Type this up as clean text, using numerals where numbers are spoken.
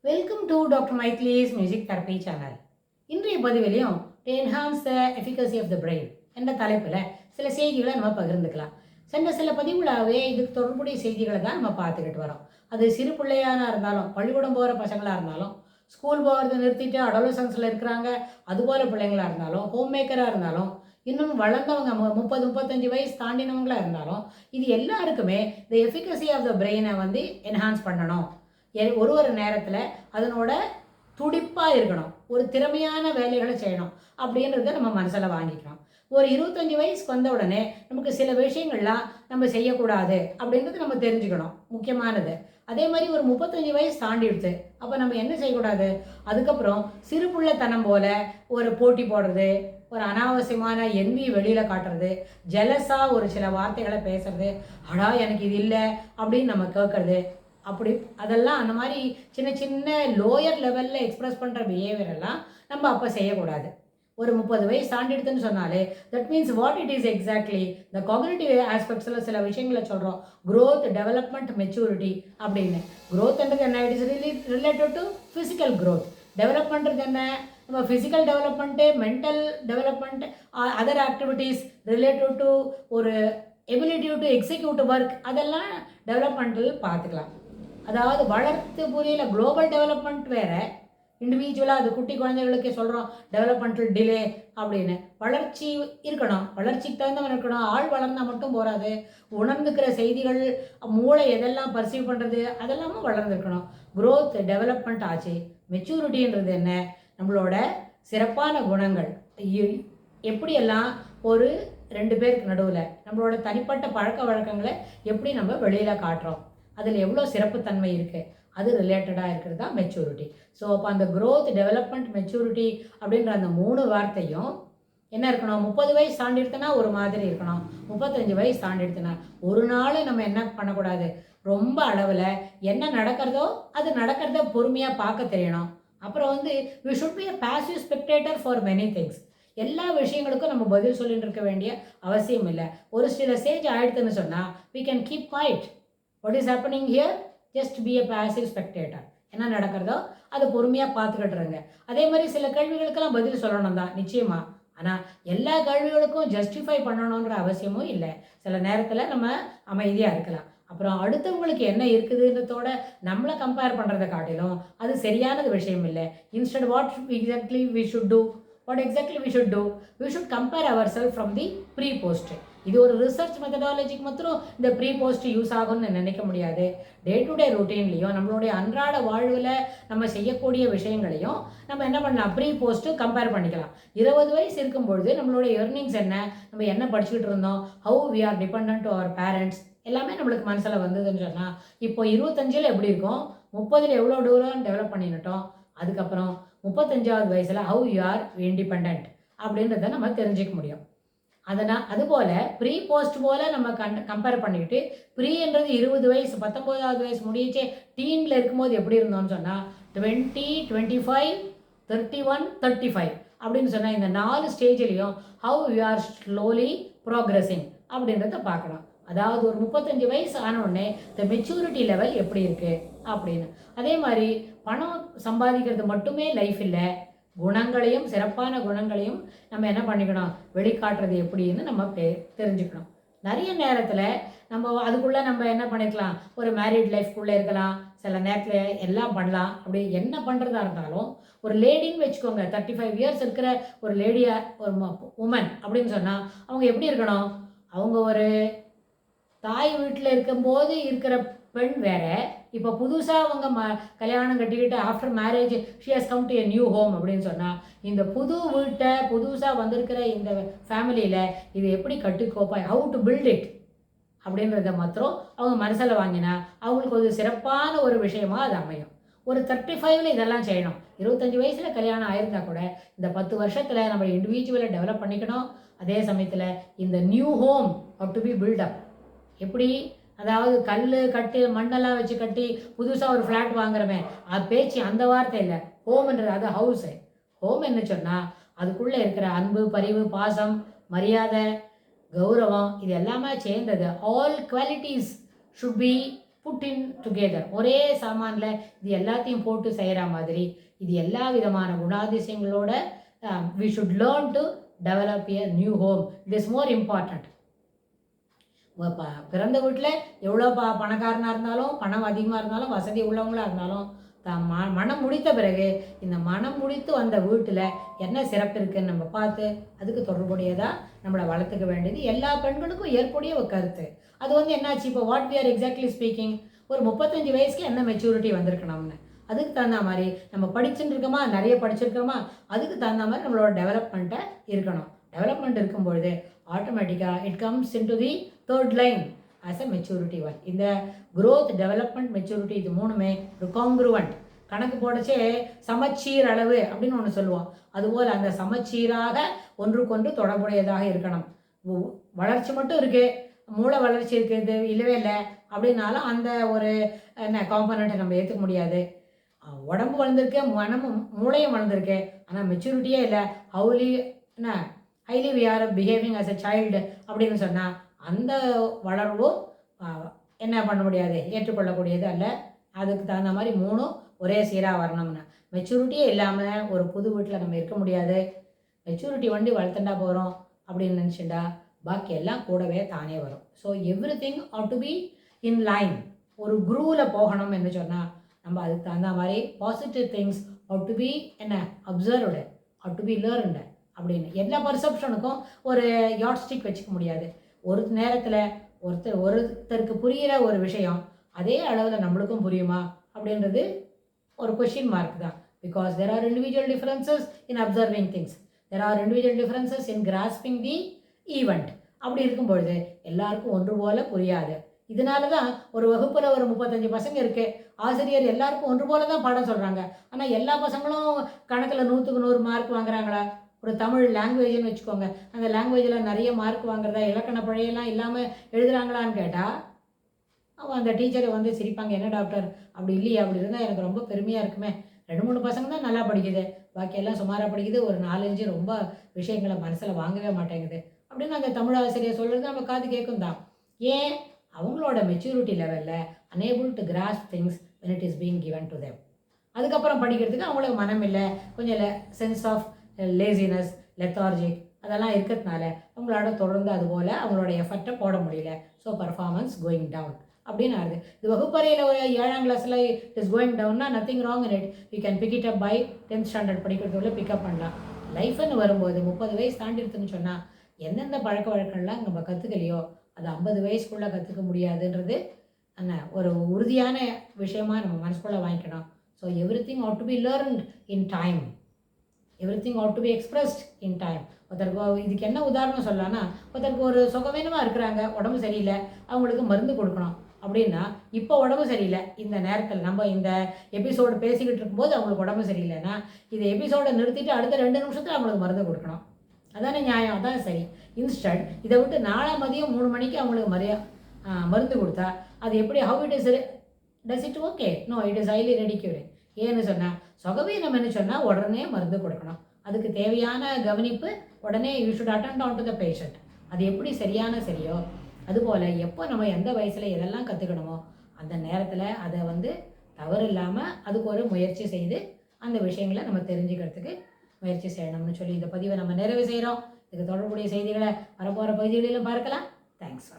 Welcome to doctor Maithili's music therapy channel. இன்றைய பதிவிலையும் to enhance the efficacy of the brain என்ற தலைப்பில் சில செய்திகளை நம்ம பகிர்ந்துக்கலாம். சென்ற சில பதிவுகளாகவே இதுக்கு தொடர்புடைய செய்திகளை தான் நம்ம பார்த்துக்கிட்டு வரோம். அது சிறு பிள்ளையான இருந்தாலும், பள்ளிக்கூடம் போகிற பசங்களாக இருந்தாலும், ஸ்கூல் போகிறத நிறுத்திட்டு அடோலசன்ஸில் இருக்கிறாங்க அதுபோல் பிள்ளைங்களாக இருந்தாலும், ஹோம் மேக்கராக இருந்தாலும், இன்னும் வளர்ந்தவங்க 30-35 வயசு தாண்டினவங்களாக இருந்தாலும், இது எல்லாருக்குமே த எஃபிகசி ஆஃப் த பிரெயினை என்ஹான்ஸ் பண்ணணும். ஒரு நேரத்தில் அதனோட துடிப்பாக இருக்கணும், ஒரு திறமையான வேலைகளை செய்யணும் அப்படின்றத நம்ம மனசில் வாங்கிக்கிறோம். ஒரு 25 வயசுக்கு வந்த உடனே நமக்கு சில விஷயங்கள்லாம் நம்ம செய்யக்கூடாது அப்படின்றது நம்ம தெரிஞ்சுக்கணும், முக்கியமானது. அதே மாதிரி ஒரு 35 வயசு தாண்டிடுச்சு, அப்போ நம்ம என்ன செய்யக்கூடாது? அதுக்கப்புறம் சிறு பிள்ளைத்தனம் போல் ஒரு போட்டி போடுறது, ஒரு அனாவசியமான என்வி வெளியில் காட்டுறது, ஜெலஸாக ஒரு சில வார்த்தைகளை பேசுறது, அடா எனக்கு இது இல்லை அப்படின்னு நம்ம கேட்குறது, அப்படி அதெல்லாம் அந்த மாதிரி சின்ன சின்ன லோயர் லெவலில் எக்ஸ்ப்ரெஸ் பண்ணுற பிஹேவியர் எல்லாம் நம்ம அப்போ செய்யக்கூடாது. ஒரு 30 வயசு தாண்டிடுதுன்னு சொன்னாலே that means what it is exactly the cognitive ஆஸ்பெக்ட்ஸில் சில விஷயங்களை சொல்கிறோம். க்ரோத், டெவலப்மெண்ட், மெச்சூரிட்டி அப்படின்னு. க்ரோத்ன்றது என்ன? It is related to physical growth. டெவலப்மெண்ட்றது என்ன? நம்ம physical development, mental development, other activities related to ஒரு எபிலிட்டி டு எக்ஸிக்யூட் ஒர்க், அதெல்லாம் டெவலப்மெண்ட்டில் பார்த்துக்கலாம். அதாவது வளர்த்து புரியல. குளோபல் டெவலப்மெண்ட் வேறு, இண்டிவிஜுவலாக அது குட்டி குழந்தைகளுக்கே சொல்கிறோம் டெவலப்மெண்டல் டிலே அப்படின்னு. வளர்ச்சி இருக்கணும், வளர்ச்சிக்கு தகுந்தவன் இருக்கணும். ஆள் வளர்ந்தால் மட்டும் போகாது, உணர்ந்துக்கிற செய்திகள், மூளை எதெல்லாம் பர்சீவ் பண்ணுறது அதெல்லாமும் வளர்ந்துருக்கணும். க்ரோத், டெவலப்மெண்ட் ஆச்சு. மெச்சூரிட்டின்றது என்ன? நம்மளோட சிறப்பான குணங்கள் எப்படியெல்லாம் ஒரு 2 பேருக்கு நடுவில் நம்மளோட தனிப்பட்ட பழக்க வழக்கங்களை எப்படி நம்ம வெளியில் காட்டுறோம், அதில் எவ்வளோ சிறப்புத்தன்மை இருக்குது, அது ரிலேட்டடாக இருக்கிறது தான் மெச்சூரிட்டி. ஸோ அப்போ அந்த க்ரோத், டெவலப்மெண்ட், மெச்சூரிட்டி அப்படின்ற அந்த 3 வார்த்தையும் என்ன இருக்கணும்? 30 வயசு தாண்டிடுத்துனா ஒரு மாதிரி இருக்கணும், 35 வயசு தாண்டிடுத்துனா ஒரு நாள் நம்ம என்ன பண்ணக்கூடாது? ரொம்ப அளவில் என்ன நடக்கிறதோ அது நடக்கிறத பொறுமையாக பார்க்க தெரியணும். அப்புறம் we should be a passive spectator for many things. எல்லா விஷயங்களுக்கும் நம்ம பதில் சொல்லிட்டு இருக்க வேண்டிய அவசியம் இல்லை. ஒரு சில ஸ்டேஜ் ஆயிடுத்துன்னு சொன்னால் we can keep quiet. what is happening here? just be a passive spectator. என்ன நடக்கிறதோ அதை பொறுமையாக பார்த்துக்கிட்டுருங்க. அதே மாதிரி சில கேள்விகளுக்கெல்லாம் பதில் சொல்லணும் தான் நிச்சயமாக. ஆனால் எல்லா கேள்விகளுக்கும் ஜஸ்டிஃபை பண்ணணுன்ற அவசியமும் இல்லை. சில நேரத்தில் நம்ம அமைதியாக இருக்கலாம். அப்புறம் அடுத்தவங்களுக்கு என்ன இருக்குதுன்றதோட நம்மளை கம்பேர் பண்ணுறதை காட்டிலும் அது சரியானது விஷயம் இல்லை. Instead what exactly we should do? We should compare ourselves from the pre-post. இது ஒரு ரிசர்ச் மெத்தடாலஜிக்கு மாத்திரம் இந்த ப்ரீ போஸ்ட் யூஸ் ஆகும்னு நினைக்க முடியாது. டே டு டே ரொட்டீன்லையும் நம்மளுடைய அன்றாட வாழ்வில் நம்ம செய்யக்கூடிய விஷயங்களையும் நம்ம என்ன பண்ணலாம்? ப்ரீ போஸ்ட்டு கம்பேர் பண்ணிக்கலாம். 20 வயசு இருக்கும்பொழுது நம்மளுடைய எர்னிங்ஸ் என்ன, நம்ம என்ன படிச்சுக்கிட்டு இருந்தோம், how we are depend to our parents, எல்லாமே நம்மளுக்கு மனசில் வந்ததுன்னு சொன்னால் இப்போ 25 எப்படி இருக்கும், 30 எவ்வளோ தூரம் டெவலப் பண்ணிட்டோம், அதுக்கப்புறம் 35வது வயசில் ஹவு யூ ஆர் இண்டிபெண்ட் அப்படின்றத நம்ம தெரிஞ்சிக்க முடியும். அதனால் அதுபோல் ப்ரீ போஸ்ட் போல் நம்ம கம்பேர் பண்ணிக்கிட்டு, ப்ரீன்றது 20 வயசு 19வது வயசு முடியிச்சே டீனில் இருக்கும்போது எப்படி இருந்தோம்னு சொன்னால் 20, 25, 31, 35 அப்படின்னு சொன்னால் இந்த 4 ஸ்டேஜ்லேயும் how you are slowly progressing அப்படின்றத பார்க்கணும். அதாவது ஒரு 35 வயசு ஆனவுடனே இந்த மெச்சூரிட்டி லெவல் எப்படி இருக்குது அப்படின்னு. அதே மாதிரி பணம் சம்பாதிக்கிறது மட்டுமே லைஃப் இல்லை, குணங்களையும் சிறப்பான குணங்களையும் நம்ம என்ன பண்ணிக்கணும், வெளிக்காட்டுறது எப்படின்னு நம்ம தெரிஞ்சுக்கணும். நிறைய நேரத்தில் நம்ம அதுக்குள்ளே நம்ம என்ன பண்ணிக்கலாம், ஒரு மேரிட் லைஃப்குள்ளே இருக்கலாம், சில நேரத்தில் எல்லாம் பண்ணலாம். அப்படி என்ன பண்ணுறதா இருந்தாலும் ஒரு லேடின்னு வச்சுக்கோங்க, 35 இயர்ஸ் இருக்கிற ஒரு லேடியாக ஒரு உமன் அப்படின்னு சொன்னால் அவங்க எப்படி இருக்கணும்? அவங்க ஒரு தாய் வீட்டில் இருக்கும்போது இருக்கிற பெண் வேற, இப்போ புதுசாக அவங்க கல்யாணம் கட்டிக்கிட்டு after marriage she has come to a new home அப்படின்னு சொன்னால் இந்த புது வீட்டை புதுசாக வந்திருக்கிற இந்த ஃபேமிலியில் இது எப்படி கட்டுக்கோப்பா, ஹவு டு பில்ட் இட் அப்படின்றத மாத்திரம் அவங்க மனசில் வாங்கினா அவங்களுக்கு ஒரு சிறப்பான ஒரு விஷயமா அது அமையும். ஒரு 35ல் இதெல்லாம் செய்யணும். 25 வயசில் கல்யாணம் ஆயிருந்தா கூட இந்த 10 வருஷத்தில் நம்ம இண்டிவிஜுவலை டெவலப் பண்ணிக்கணும். அதே சமயத்தில் இந்த new home how to be build up. எப்படி? அதாவது கல் கட்டி மண்ணெல்லாம் வச்சு கட்டி புதுசாக ஒரு ஃப்ளாட் வாங்குறமே அது பேச்சு, அந்த வார்த்தை இல்லை. ஹோம்ன்றது அது ஹவுஸு. ஹோம் என்ன சொன்னால் அதுக்குள்ளே இருக்கிற அன்பு, பரிவு, பாசம், மரியாதை, கௌரவம், இது எல்லாமே சேர்ந்தது. All qualities should be put in together, ஒரே சாமானில் இது எல்லாத்தையும் போட்டு செய்கிற மாதிரி இது எல்லா விதமான குணாதிசயங்களோட we should learn to develop a new home. It is more important. பிறந்த வீட்டில் எவ்வளோ பணக்காரனாக இருந்தாலும், பணம் அதிகமாக இருந்தாலும், வசதி உள்ளவங்களாக இருந்தாலும், மனம் முடித்த பிறகு இந்த மனம் முடித்து வந்த வீட்டில் என்ன சிறப்பு இருக்குன்னு நம்ம பார்த்து அதுக்கு தொடர்புடையதாக நம்மளை வளர்த்துக்க வேண்டியது எல்லா பெண்களுக்கும் ஏற்புடைய ஒரு கருத்து. அது என்னாச்சு, இப்போ what we are exactly speaking, ஒரு 35 வயசுக்கு என்ன மெச்சூரிட்டி வந்திருக்கணும்னு, அதுக்கு தகுந்த மாதிரி நம்ம படிச்சுட்டு இருக்கோமா, நிறைய படிச்சிருக்கோமா, அதுக்கு தகுந்த மாதிரி நம்மளோட டெவலப்மெண்ட்டை இருக்கணும். டெவலப்மெண்ட் இருக்கும்பொழுது ஆட்டோமேட்டிக்காக it comes in to the third line as a maturity one. இந்த growth, டெவலப்மெண்ட், மெச்சூரிட்டி இது மூணுமே ஒரு காங்க்ருவன்ட். கணக்கு போடச்சே சமச்சீர் அளவு அப்படின்னு ஒன்று சொல்லுவோம். அதுபோல் அந்த சமச்சீராக ஒன்றுக்கொன்று தொடர்புடையதாக இருக்கணும். வளர்ச்சி மட்டும் இருக்குது, மூளை வளர்ச்சி இருக்குது இல்லவே இல்லை அப்படின்னாலும் அந்த ஒரு என்ன காம்பனண்ட்டை நம்ம ஏற்றுக்க முடியாது. உடம்பு வளர்ந்துருக்கு, மனமும் மூளையும் வளர்ந்துருக்கு, ஆனால் மெச்சூரிட்டியே இல்லை. என்ன highly we are behaving as a child அப்படின்னு சொன்னால் அந்த வளர்வும் என்ன பண்ண முடியாது, ஏற்றுக்கொள்ளக்கூடியது அல்ல. அதுக்கு தகுந்த மாதிரி மூணும் ஒரே சீராக வரணும்னா மெச்சூரிட்டியே இல்லாமல் ஒரு புது வீட்டில் நம்ம இருக்க முடியாது. மெச்சூரிட்டி வளர்த்துட்டா போகிறோம் அப்படின்னு நினச்சிட்டா பாக்கி எல்லாம் கூடவே தானே வரும். So every thing ought to be in line. ஒரு குரூவில் போகணும் என்று சொன்னால் நம்ம அதுக்கு தகுந்த மாதிரி positive things ought to be என்ன observed, ought to be learned அப்படின்னு. எல்லா பர்செப்ஷனுக்கும் ஒரு யாட்ஸ்டிக் வச்சுக்க முடியாது. ஒரு நேரத்தில் ஒருத்தருக்கு புரிகிற ஒரு விஷயம் அதே அளவில் நம்மளுக்கும் புரியுமா அப்படின்றது ஒரு கொஷின் மார்க் தான். Because there are individual differences in observing things, there are individual differences in grasping the event. அப்படி இருக்கும்பொழுது எல்லாருக்கும் ஒன்று போல புரியாது. இதனால தான் ஒரு வகுப்பில் ஒரு 35 பசங்க இருக்குது, ஆசிரியர் எல்லாருக்கும் ஒன்று போல தான் பாடம் சொல்கிறாங்க. ஆனால் எல்லா பசங்களும் கணக்கில் 100க்கு 100 மார்க் வாங்குறாங்களா? ஒரு தமிழ் லாங்குவேஜ்னு வச்சுக்கோங்க, அந்த லாங்குவேஜில் நிறைய மார்க் வாங்குறதா, இலக்கண பிழையெல்லாம் இல்லாமல் எழுதுகிறாங்களான்னு கேட்டால் அவன் அந்த டீச்சரை சிரிப்பாங்க, என்ன டாக்டர் அப்படி இல்லையா? அப்படி இருந்தால் எனக்கு ரொம்ப பெருமையாக இருக்குமே. 2-3 பசங்க தான் நல்லா படிக்குது, பாக்கியெல்லாம் சுமாராக படிக்குது, ஒரு 4-5 ரொம்ப விஷயங்களை மனசில் வாங்கவே மாட்டேங்குது அப்படின்னு அந்த தமிழ் ஆசிரியர் சொல்கிறது நம்ம காது கேட்கும் தான். ஏன்? அவங்களோட மெச்சூரிட்டி லெவலில் unable to grasp things when it is being given to them. அதுக்கப்புறம் படிக்கிறதுக்கு அவங்களுக்கு மனம் இல்லை, கொஞ்சம் சென்ஸ் ஆஃப் லேசினஸ், லெத்தார்ஜிக் அதெல்லாம் இருக்கிறதுனால அவங்களோட தொடர்ந்து அதுபோல் அவங்களோட எஃபர்ட்டை போட முடியல. ஸோ பர்ஃபார்மன்ஸ் கோயிங் டவுன் அப்படின்னு ஆகுது. இது வகுப்பறையில் ஒரு 7ஆம் கிளாஸில் இட் இஸ் கோயிங் டவுன்னா nothing wrong in it. You can pick it up by 10th standard படிக்கிறதுக்குள்ள பிக்கப் பண்ணலாம். லைஃப்னு வரும்போது 30 வயசு தாண்டிடுதுன்னு சொன்னால் எந்தெந்த பழக்க வழக்கம்லாம் நம்ம கற்றுக்கலையோ அது 50 வயசுக்குள்ளே கற்றுக்க முடியாதுன்றது என்ன ஒரு உறுதியான விஷயமாக நம்ம மனசுக்குள்ளே வாங்கிக்கணும். So every thing ought to be learnt in time, every thing ought to be expressed in time. ஒருத்தருக்கு இதுக்கு என்ன உதாரணம் சொல்லலாம்னா, ஒருத்தருக்கு ஒரு சுகவீனமாக இருக்கிறாங்க, உடம்பு சரியில்லை, அவங்களுக்கு மருந்து கொடுக்கணும் அப்படின்னா இப்போ உடம்பு சரியில்லை, இந்த நேரத்தில் நம்ம இந்த எபிசோடு பேசிக்கிட்டு இருக்கும்போது அவங்களுக்கு உடம்பு சரியில்லைன்னா இந்த எபிசோடை நிறுத்திட்டு அடுத்த 2 நிமிஷத்தில் அவங்களுக்கு மருந்து கொடுக்கணும். அதானே நியாயம், அதான் சரி. இன்ஸ்டன்ட் இதை விட்டு 4 மதியம் 3 மணிக்கு அவங்களுக்கு மருந்து கொடுத்தா அது எப்படி? How it is does it okay? No, it is highly ridiculing. ஏன்னு சொன்னால் சுகவீனம் என்ன சொன்னால் உடனே மருந்து கொடுக்கணும், அதுக்கு தேவையான கவனிப்பு உடனே you should attend on to the patient. அது எப்படி சரியோ அதுபோல் எப்போ நம்ம எந்த வயசில் எதெல்லாம் கற்றுக்கணுமோ அந்த நேரத்தில் அதை தவறு இல்லாமல் அதுக்கு ஒரு முயற்சி செய்து அந்த விஷயங்களை நம்ம தெரிஞ்சுக்கிறதுக்கு முயற்சி செய்யணும்னு சொல்லி இந்த பதிவை நம்ம நிறைவு செய்கிறோம். இதுக்கு தொடர்புடைய செய்திகளை வரப்போகிற பகுதிகளிலும் பார்க்கலாம். தேங்க்ஸ்.